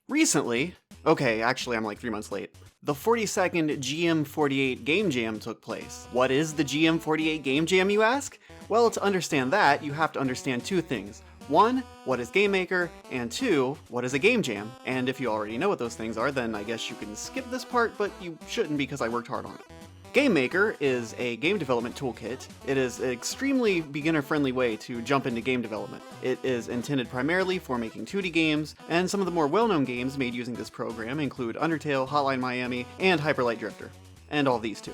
Recently, okay, actually I'm like 3 months late, the 42nd GM48 Game Jam took place. What is the GM48 Game Jam, you ask? Well, to understand that, you have to understand two things. One, what is Game Maker, and two, what is a Game Jam? And if you already know what those things are, then I guess you can skip this part, but you shouldn't because I worked hard on it. Game Maker is a game development toolkit. It is an extremely beginner-friendly way to jump into game development. It is intended primarily for making 2D games, and some of the more well-known games made using this program include Undertale, Hotline Miami, and Hyper Light Drifter. And all these too.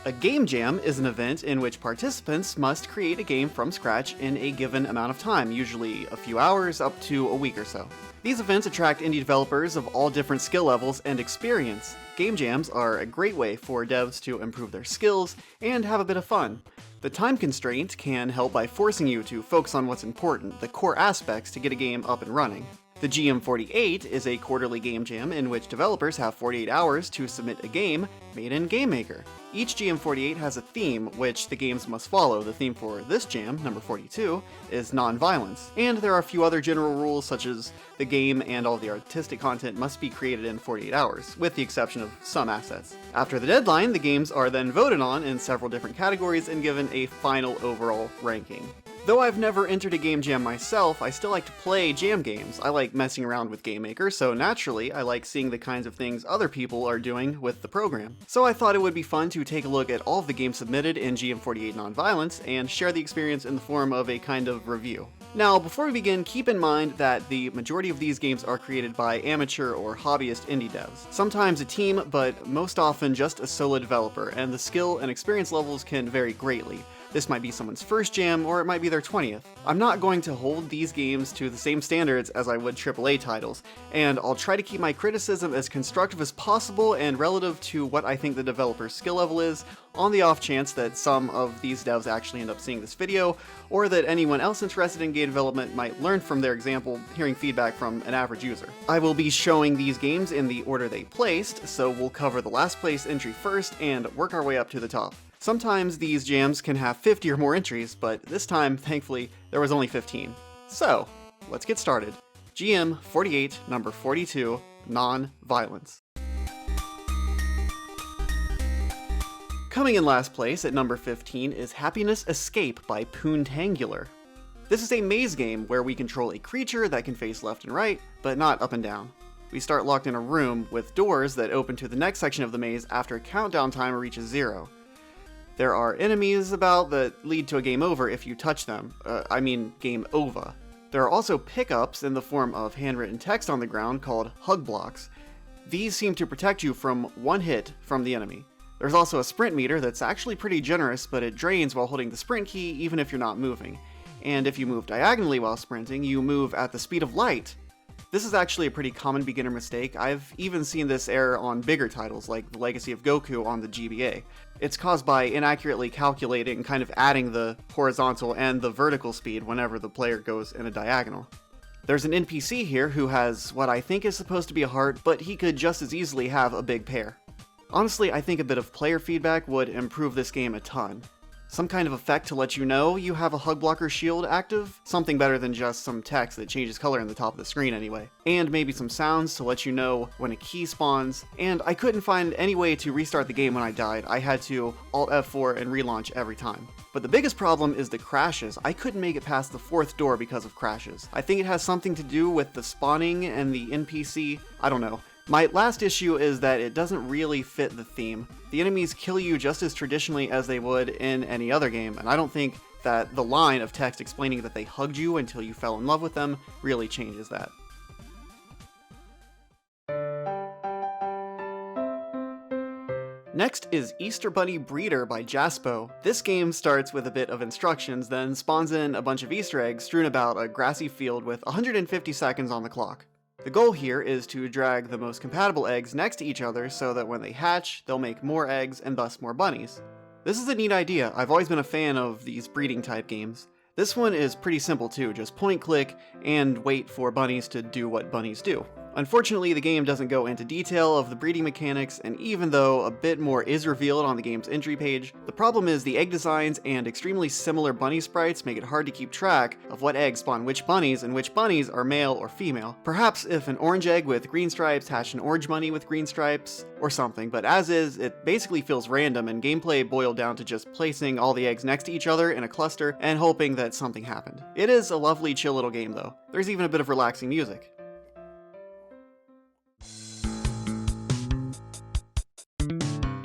A game jam is an event in which participants must create a game from scratch in a given amount of time, usually a few hours up to a week or so. These events attract indie developers of all different skill levels and experience. Game jams are a great way for devs to improve their skills and have a bit of fun. The time constraint can help by forcing you to focus on what's important, the core aspects to get a game up and running. The GM48 is a quarterly game jam in which developers have 48 hours to submit a game made in Game Maker. Each GM48 has a theme which the games must follow. The theme for this jam, number 42, is non-violence. And there are a few other general rules such as the game and all the artistic content must be created in 48 hours, with the exception of some assets. After the deadline, the games are then voted on in several different categories and given a final overall ranking. Though I've never entered a game jam myself, I still like to play jam games. I like messing around with Game Maker, so naturally I like seeing the kinds of things other people are doing with the program. So I thought it would be fun to take a look at all of the games submitted in GM48 Nonviolence and share the experience in the form of a kind of review. Now, before we begin, keep in mind that the majority of these games are created by amateur or hobbyist indie devs. Sometimes a team, but most often just a solo developer, and the skill and experience levels can vary greatly. This might be someone's first jam, or it might be their 20th. I'm not going to hold these games to the same standards as I would AAA titles, and I'll try to keep my criticism as constructive as possible and relative to what I think the developer's skill level is, on the off chance that some of these devs actually end up seeing this video, or that anyone else interested in game development might learn from their example, hearing feedback from an average user. I will be showing these games in the order they placed, so we'll cover the last place entry first and work our way up to the top. Sometimes these jams can have 50 or more entries, but this time, thankfully, there was only 15. So, let's get started. GM 48, number 42, Non-Violence. Coming in last place at number 15 is Happiness Escape by Poontangular. This is a maze game where we control a creature that can face left and right, but not up and down. We start locked in a room with doors that open to the next section of the maze after a countdown timer reaches 0. There are enemies about that lead to a game over if you touch them. Game over. There are also pickups in the form of handwritten text on the ground called hug blocks. These seem to protect you from one hit from the enemy. There's also a sprint meter that's actually pretty generous, but it drains while holding the sprint key even if you're not moving. And if you move diagonally while sprinting, you move at the speed of light. This is actually a pretty common beginner mistake. I've even seen this error on bigger titles like The Legacy of Goku on the GBA. It's caused by inaccurately calculating, kind of adding the horizontal and the vertical speed whenever the player goes in a diagonal. There's an NPC here who has what I think is supposed to be a heart, but he could just as easily have a big pear. Honestly, I think a bit of player feedback would improve this game a ton. Some kind of effect to let you know you have a hug blocker shield active, something better than just some text that changes color in the top of the screen anyway. And maybe some sounds to let you know when a key spawns, and I couldn't find any way to restart the game when I died. I had to Alt F4 and relaunch every time. But the biggest problem is the crashes. I couldn't make it past the 4th door because of crashes. I think it has something to do with the spawning and the NPC, I don't know. My last issue is that it doesn't really fit the theme. The enemies kill you just as traditionally as they would in any other game, and I don't think that the line of text explaining that they hugged you until you fell in love with them really changes that. Next is Easter Bunny Breeder by Jaspo. This game starts with a bit of instructions, then spawns in a bunch of Easter eggs strewn about a grassy field with 150 seconds on the clock. The goal here is to drag the most compatible eggs next to each other so that when they hatch, they'll make more eggs and thus more bunnies. This is a neat idea. I've always been a fan of these breeding type games. This one is pretty simple too, just point click and wait for bunnies to do what bunnies do. Unfortunately, the game doesn't go into detail of the breeding mechanics, and even though a bit more is revealed on the game's entry page, the problem is the egg designs and extremely similar bunny sprites make it hard to keep track of what eggs spawn which bunnies and which bunnies are male or female. Perhaps if an orange egg with green stripes hatched an orange bunny with green stripes, or something, but as is, it basically feels random and gameplay boiled down to just placing all the eggs next to each other in a cluster and hoping that something happened. It is a lovely chill little game though. There's even a bit of relaxing music.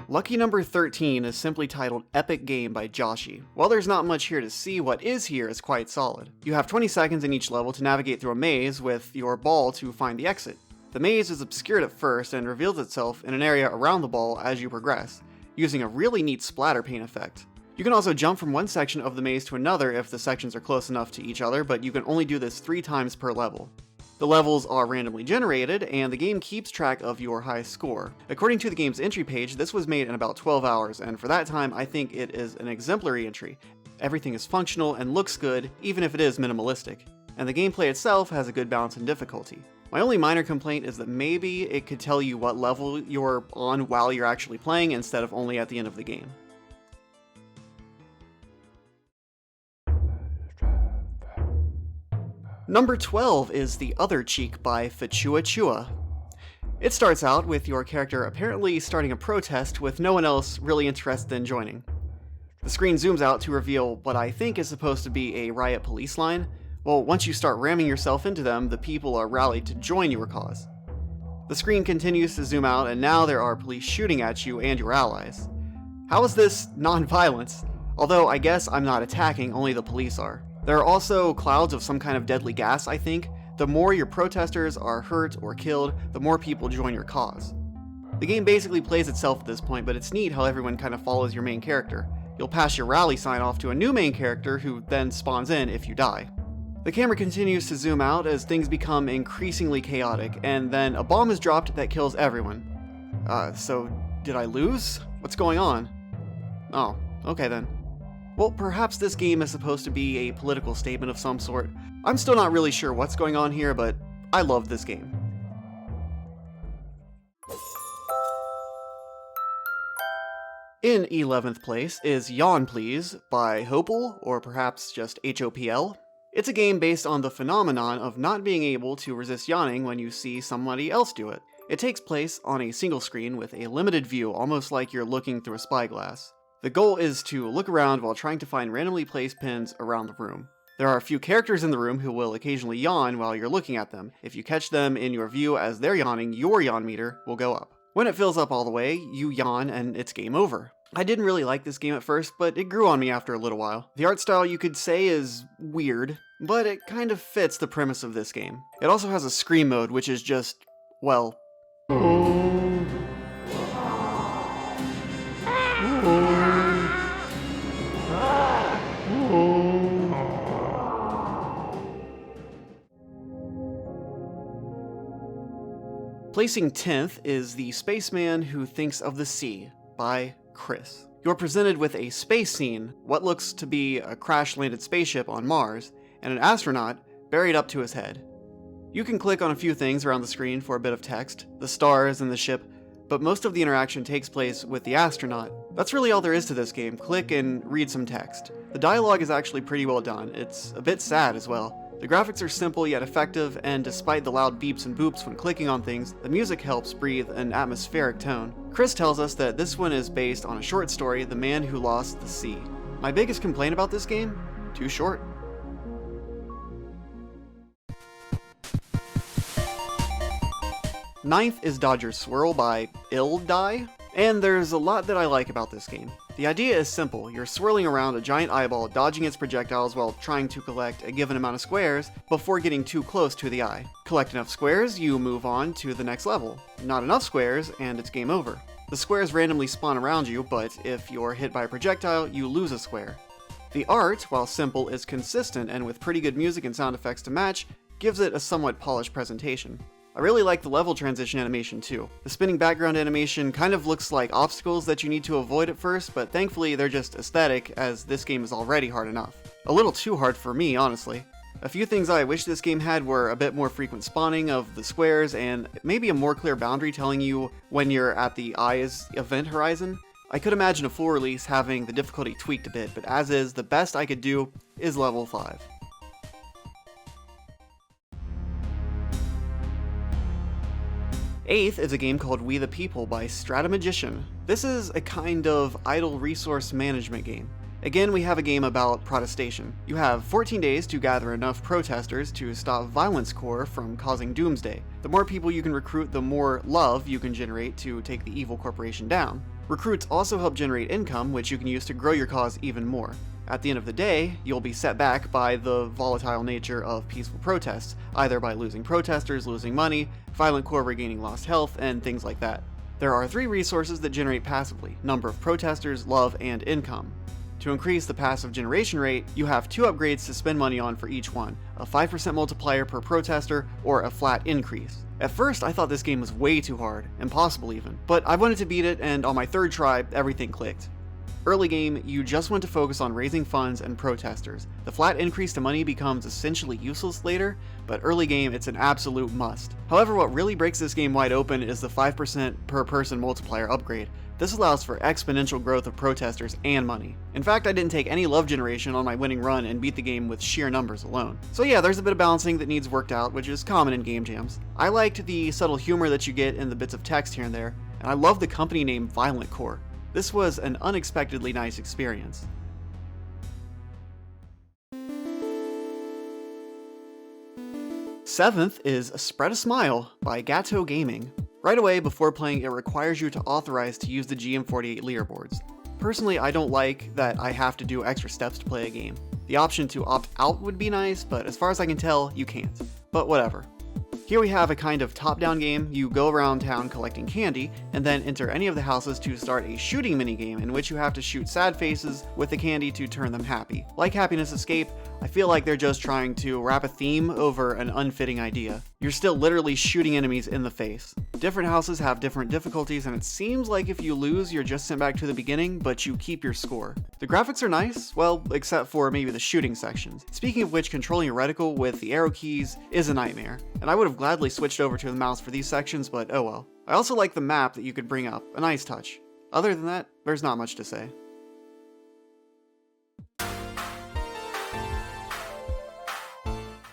Lucky number 13 is simply titled Epic Game by Joshi. While there's not much here to see, what is here is quite solid. You have 20 seconds in each level to navigate through a maze with your ball to find the exit. The maze is obscured at first and reveals itself in an area around the ball as you progress, using a really neat splatter paint effect. You can also jump from one section of the maze to another if the sections are close enough to each other, but you can only do this 3 times per level. The levels are randomly generated, and the game keeps track of your high score. According to the game's entry page, this was made in about 12 hours, and for that time I think it is an exemplary entry. Everything is functional and looks good, even if it is minimalistic. And the gameplay itself has a good balance in difficulty. My only minor complaint is that maybe it could tell you what level you're on while you're actually playing instead of only at the end of the game. Number 12 is The Other Cheek by Fachua Chua. It starts out with your character apparently starting a protest with no one else really interested in joining. The screen zooms out to reveal what I think is supposed to be a riot police line. Well, once you start ramming yourself into them, the people are rallied to join your cause. The screen continues to zoom out, and now there are police shooting at you and your allies. How is this non-violence? Although I guess I'm not attacking, only the police are. There are also clouds of some kind of deadly gas, I think. The more your protesters are hurt or killed, the more people join your cause. The game basically plays itself at this point, but it's neat how everyone kind of follows your main character. You'll pass your rally sign off to a new main character who then spawns in if you die. The camera continues to zoom out as things become increasingly chaotic, and then a bomb is dropped that kills everyone. So did I lose? What's going on? Oh, okay then. Well, perhaps this game is supposed to be a political statement of some sort. I'm still not really sure what's going on here, but I love this game. In 11th place is Yawn Please by Hopel, or perhaps just HOPL. It's a game based on the phenomenon of not being able to resist yawning when you see somebody else do it. It takes place on a single screen with a limited view, almost like you're looking through a spyglass. The goal is to look around while trying to find randomly placed pins around the room. There are a few characters in the room who will occasionally yawn while you're looking at them. If you catch them in your view as they're yawning, your yawn meter will go up. When it fills up all the way, you yawn and it's game over. I didn't really like this game at first, but it grew on me after a little while. The art style you could say is weird, but it kind of fits the premise of this game. It also has a scream mode, which is just, well... Placing 10th is The Spaceman Who Thinks of the Sea by Chris. You're presented with a space scene, what looks to be a crash-landed spaceship on Mars, and an astronaut buried up to his head. You can click on a few things around the screen for a bit of text, the stars and the ship, but most of the interaction takes place with the astronaut. That's really all there is to this game. Click and read some text. The dialogue is actually pretty well done. It's a bit sad as well. The graphics are simple yet effective, and despite the loud beeps and boops when clicking on things, the music helps breathe an atmospheric tone. Chris tells us that this one is based on a short story, The Man Who Lost the Sea. My biggest complaint about this game? Too short. Ninth is Dodger Swirl by Ildie, and there's a lot that I like about this game. The idea is simple. You're swirling around a giant eyeball, dodging its projectiles while trying to collect a given amount of squares before getting too close to the eye. Collect enough squares, you move on to the next level. Not enough squares, and it's game over. The squares randomly spawn around you, but if you're hit by a projectile, you lose a square. The art, while simple, is consistent, and with pretty good music and sound effects to match, gives it a somewhat polished presentation. I really like the level transition animation too. The spinning background animation kind of looks like obstacles that you need to avoid at first, but thankfully they're just aesthetic, as this game is already hard enough. A little too hard for me, honestly. A few things I wish this game had were a bit more frequent spawning of the squares and maybe a more clear boundary telling you when you're at the Eye's event horizon. I could imagine a full release having the difficulty tweaked a bit, but as is, the best I could do is level 5. Eighth is a game called We the People by Stratamagician. This is a kind of idle resource management game. Again, we have a game about protestation. You have 14 days to gather enough protesters to stop Violence Corps from causing doomsday. The more people you can recruit, the more love you can generate to take the evil corporation down. Recruits also help generate income, which you can use to grow your cause even more. At the end of the day, you'll be set back by the volatile nature of peaceful protests, either by losing protesters, losing money, Violent Corps regaining lost health, and things like that. There are 3 resources that generate passively: number of protesters, love, and income. To increase the passive generation rate, you have 2 upgrades to spend money on for each one, a 5% multiplier per protester, or a flat increase. At first, I thought this game was way too hard, impossible even, but I wanted to beat it, and on my 3rd try, everything clicked. Early game, you just want to focus on raising funds and protesters. The flat increase to money becomes essentially useless later, but early game it's an absolute must. However, what really breaks this game wide open is the 5% per person multiplier upgrade. This allows for exponential growth of protesters and money. In fact, I didn't take any love generation on my winning run and beat the game with sheer numbers alone. So yeah, there's a bit of balancing that needs worked out, which is common in game jams. I liked the subtle humor that you get in the bits of text here and there, and I love the company name Violent Corps. This was an unexpectedly nice experience. Seventh is Spread a Smile by Gato Gaming. Right away before playing, it requires you to authorize to use the GM48 leaderboards. Personally, I don't like that I have to do extra steps to play a game. The option to opt out would be nice, but as far as I can tell, you can't. But whatever. Here we have a kind of top-down game. You go around town collecting candy, and then enter any of the houses to start a shooting minigame in which you have to shoot sad faces with the candy to turn them happy. Like Happiness Escape, I feel like they're just trying to wrap a theme over an unfitting idea. You're still literally shooting enemies in the face. Different houses have different difficulties, and it seems like if you lose, you're just sent back to the beginning, but you keep your score. The graphics are nice, well, except for maybe the shooting sections. Speaking of which, controlling a reticle with the arrow keys is a nightmare, and I would have gladly switched over to the mouse for these sections, but oh well. I also like the map that you could bring up, a nice touch. Other than that, there's not much to say.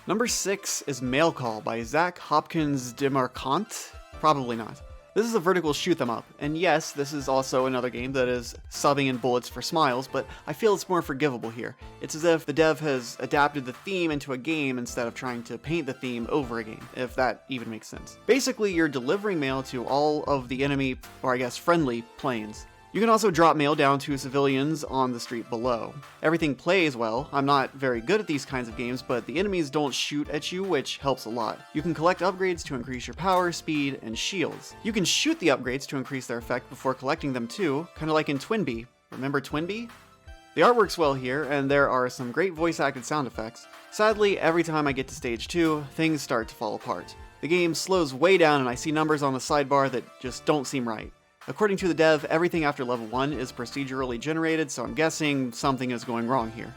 Number 6 is Mailcall by Zach Hopkins Demarcant? Probably not. This is a vertical shoot 'em up, and yes, this is also another game that is subbing in bullets for smiles, but I feel it's more forgivable here. It's as if the dev has adapted the theme into a game instead of trying to paint the theme over a game, if that even makes sense. Basically, you're delivering mail to all of the enemy, or I guess friendly, planes. You can also drop mail down to civilians on the street below. Everything plays well. I'm not very good at these kinds of games, but the enemies don't shoot at you, which helps a lot. You can collect upgrades to increase your power, speed, and shields. You can shoot the upgrades to increase their effect before collecting them too, kinda like in Twinbee. Remember Twinbee? The art works well here, and there are some great voice-acted sound effects. Sadly, every time I get to stage 2, things start to fall apart. The game slows way down and I see numbers on the sidebar that just don't seem right. According to the dev, everything after level 1 is procedurally generated, so I'm guessing something is going wrong here.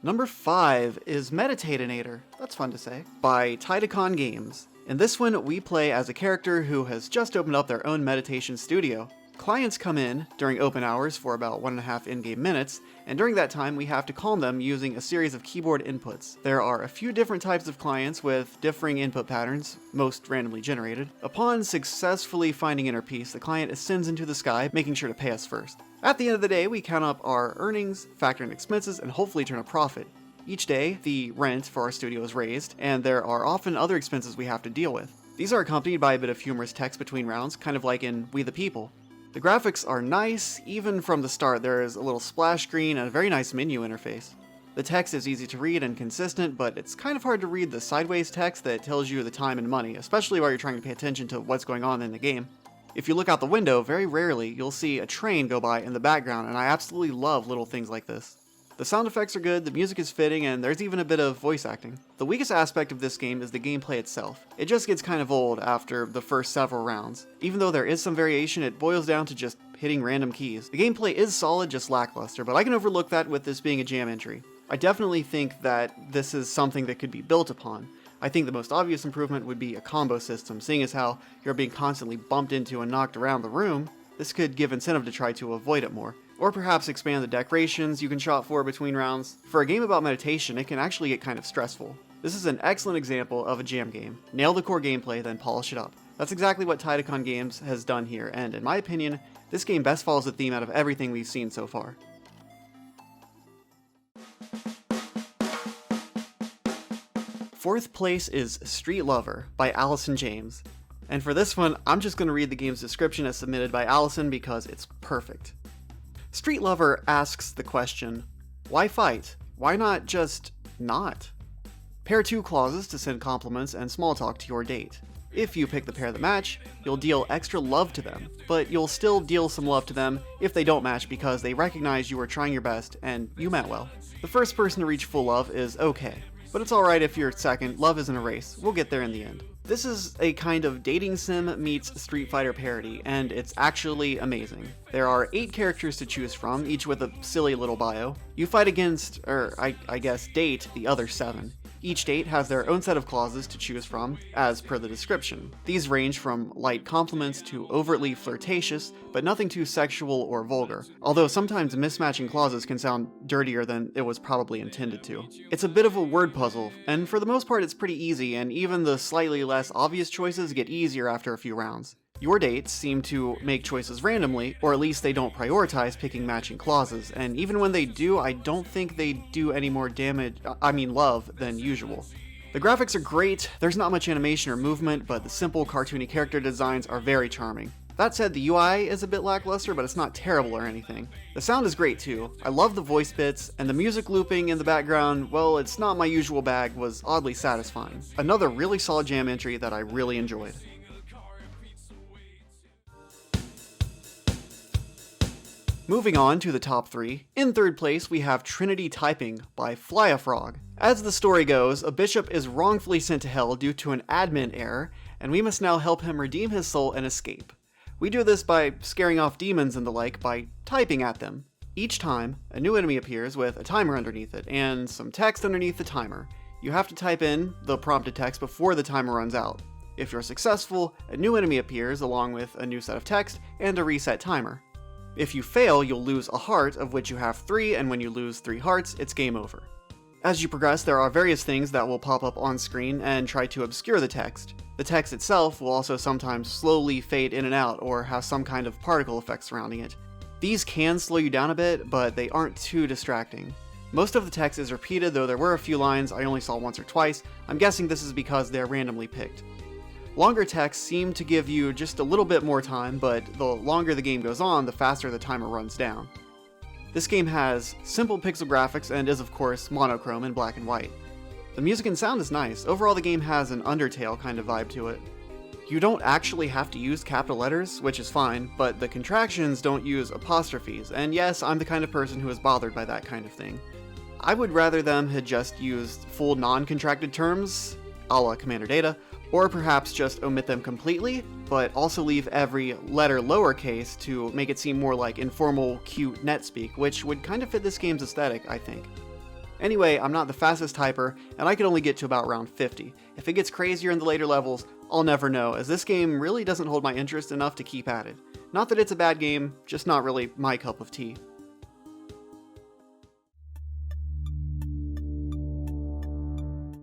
Number 5 is Meditatinator, that's fun to say, by Tidacon Games. In this one, we play as a character who has just opened up their own meditation studio. Clients come in during open hours for about 1.5 in-game minutes, and during that time we have to calm them using a series of keyboard inputs. There are a few different types of clients with differing input patterns, most randomly generated. Upon successfully finding inner peace, the client ascends into the sky, making sure to pay us first. At the end of the day, we count up our earnings, factor in expenses, and hopefully turn a profit. Each day, the rent for our studio is raised, and there are often other expenses we have to deal with. These are accompanied by a bit of humorous text between rounds, kind of like in We the People. The graphics are nice. Even from the start, there is a little splash screen and a very nice menu interface. The text is easy to read and consistent, but it's kind of hard to read the sideways text that tells you the time and money, especially while you're trying to pay attention to what's going on in the game. If you look out the window, very rarely you'll see a train go by in the background, and I absolutely love little things like this. The sound effects are good, the music is fitting, and there's even a bit of voice acting. The weakest aspect of this game is the gameplay itself. It just gets kind of old after the first several rounds. Even though there is some variation, it boils down to just hitting random keys. The gameplay is solid, just lackluster, but I can overlook that with this being a jam entry. I definitely think that this is something that could be built upon. I think the most obvious improvement would be a combo system, seeing as how you're being constantly bumped into and knocked around the room. This could give incentive to try to avoid it more. Or perhaps expand the decorations you can shop for between rounds. For a game about meditation, it can actually get kind of stressful. This is an excellent example of a jam game. Nail the core gameplay, then polish it up. That's exactly what Tidacon Games has done here, and in my opinion, this game best follows the theme out of everything we've seen so far. Fourth place is Street Lover by Allison James. And for this one, I'm just going to read the game's description as submitted by Allison because it's perfect. Street Lover asks the question, why fight? Why not just not? Pair 2 clauses to send compliments and small talk to your date. If you pick the pair that match, you'll deal extra love to them, but you'll still deal some love to them if they don't match because they recognize you were trying your best and you meant well. The first person to reach full love is okay, but it's alright if you're second. Love isn't a race. We'll get there in the end. This is a kind of dating sim meets Street Fighter parody, and it's actually amazing. There are 8 characters to choose from, each with a silly little bio. You fight against, I guess, date the other 7. Each date has their own set of clauses to choose from, as per the description. These range from light compliments to overtly flirtatious, but nothing too sexual or vulgar, although sometimes mismatching clauses can sound dirtier than it was probably intended to. It's a bit of a word puzzle, and for the most part it's pretty easy, and even the slightly less obvious choices get easier after a few rounds. Your dates seem to make choices randomly, or at least they don't prioritize picking matching clauses, and even when they do, I don't think they do any more love than usual. The graphics are great, there's not much animation or movement, but the simple cartoony character designs are very charming. That said, the UI is a bit lackluster, but it's not terrible or anything. The sound is great too. I love the voice bits, and the music looping in the background, well, it's not my usual bag, was oddly satisfying. Another really solid jam entry that I really enjoyed. Moving on to the top 3, in third place we have Trinity Typing by Fly a Frog. As the story goes, a bishop is wrongfully sent to hell due to an admin error, and we must now help him redeem his soul and escape. We do this by scaring off demons and the like by typing at them. Each time, a new enemy appears with a timer underneath it, and some text underneath the timer. You have to type in the prompted text before the timer runs out. If you're successful, a new enemy appears along with a new set of text and a reset timer. If you fail, you'll lose a heart, of which you have 3, and when you lose 3 hearts, it's game over. As you progress, there are various things that will pop up on screen and try to obscure the text. The text itself will also sometimes slowly fade in and out, or have some kind of particle effect surrounding it. These can slow you down a bit, but they aren't too distracting. Most of the text is repeated, though there were a few lines I only saw once or twice. I'm guessing this is because they're randomly picked. Longer texts seem to give you just a little bit more time, but the longer the game goes on, the faster the timer runs down. This game has simple pixel graphics and is of course monochrome in black and white. The music and sound is nice. Overall the game has an Undertale kind of vibe to it. You don't actually have to use capital letters, which is fine, but the contractions don't use apostrophes, and yes, I'm the kind of person who is bothered by that kind of thing. I would rather them had just used full non-contracted terms, a la Commander Data, or perhaps just omit them completely, but also leave every letter lowercase to make it seem more like informal, cute netspeak, which would kind of fit this game's aesthetic, I think. Anyway, I'm not the fastest typer, and I can only get to about round 50. If it gets crazier in the later levels, I'll never know, as this game really doesn't hold my interest enough to keep at it. Not that it's a bad game, just not really my cup of tea.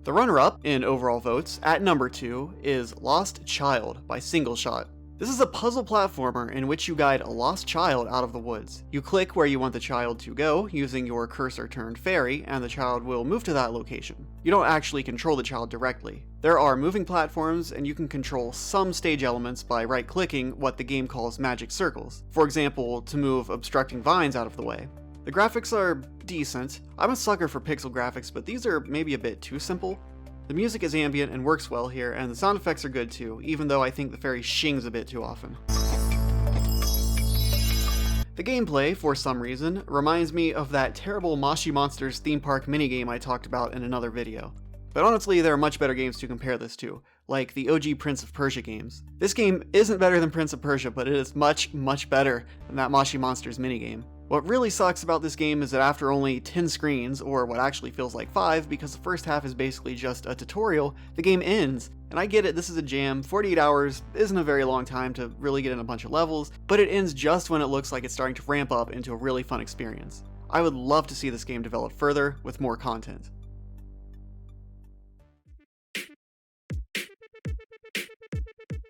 The runner-up in overall votes, at number 2, is Lost Child by Single Shot. This is a puzzle platformer in which you guide a lost child out of the woods. You click where you want the child to go using your cursor-turned fairy, and the child will move to that location. You don't actually control the child directly. There are moving platforms, and you can control some stage elements by right-clicking what the game calls magic circles. For example, to move obstructing vines out of the way. The graphics are decent. I'm a sucker for pixel graphics, but these are maybe a bit too simple. The music is ambient and works well here, and the sound effects are good too, even though I think the fairy shings a bit too often. The gameplay, for some reason, reminds me of that terrible Moshi Monsters theme park minigame I talked about in another video. But honestly, there are much better games to compare this to, like the OG Prince of Persia games. This game isn't better than Prince of Persia, but it is much, much better than that Moshi Monsters minigame. What really sucks about this game is that after only 10 screens, or what actually feels like 5 because the first half is basically just a tutorial, the game ends. And I get it, this is a jam, 48 hours isn't a very long time to really get in a bunch of levels, but it ends just when it looks like it's starting to ramp up into a really fun experience. I would love to see this game develop further with more content.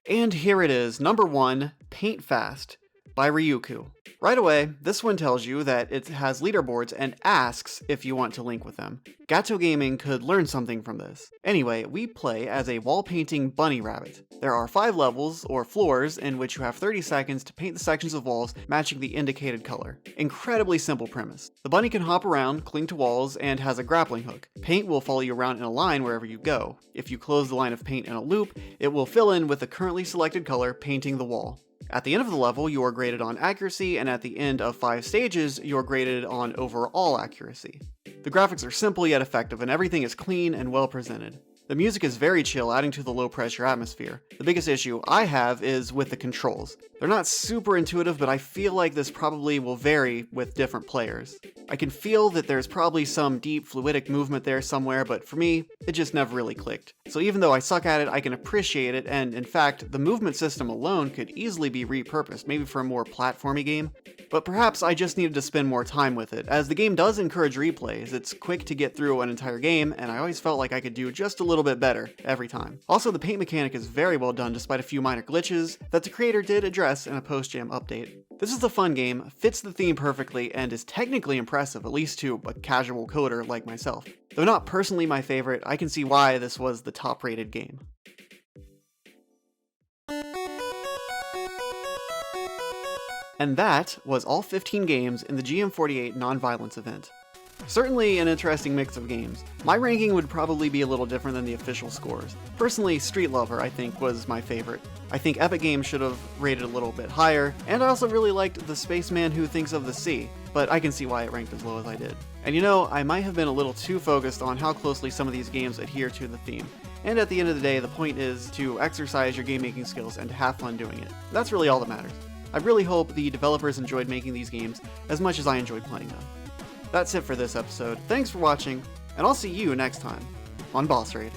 And here it is, number 1, Paint Fast by Ryuku. Right away, this one tells you that it has leaderboards and asks if you want to link with them. Gato Gaming could learn something from this. Anyway, we play as a wall painting bunny rabbit. There are 5 levels, or floors, in which you have 30 seconds to paint the sections of walls matching the indicated color. Incredibly simple premise. The bunny can hop around, cling to walls, and has a grappling hook. Paint will follow you around in a line wherever you go. If you close the line of paint in a loop, it will fill in with the currently selected color painting the wall. At the end of the level, you are graded on accuracy, and at the end of 5 stages, you are graded on overall accuracy. The graphics are simple yet effective, and everything is clean and well presented. The music is very chill, adding to the low-pressure atmosphere. The biggest issue I have is with the controls. They're not super intuitive, but I feel like this probably will vary with different players. I can feel that there's probably some deep, fluidic movement there somewhere, but for me, it just never really clicked. So even though I suck at it, I can appreciate it, and in fact, the movement system alone could easily be repurposed, maybe for a more platformy game. But perhaps I just needed to spend more time with it, as the game does encourage replays. It's quick to get through an entire game, and I always felt like I could do just a little bit better every time. Also, the paint mechanic is very well done despite a few minor glitches that the creator did address in a post-jam update. This is a fun game, fits the theme perfectly, and is technically impressive, at least to a casual coder like myself. Though not personally my favorite, I can see why this was the top-rated game. And that was all 15 games in the GM48 non-violence event. Certainly an interesting mix of games. My ranking would probably be a little different than the official scores. Personally, Street Lover, I think, was my favorite. I think Epic Games should have rated a little bit higher, and I also really liked the Spaceman Who Thinks of the Sea, but I can see why it ranked as low as I did. And you know, I might have been a little too focused on how closely some of these games adhere to the theme. And at the end of the day, the point is to exercise your game-making skills and to have fun doing it. That's really all that matters. I really hope the developers enjoyed making these games as much as I enjoyed playing them. That's it for this episode. Thanks for watching, and I'll see you next time on Boss Raid.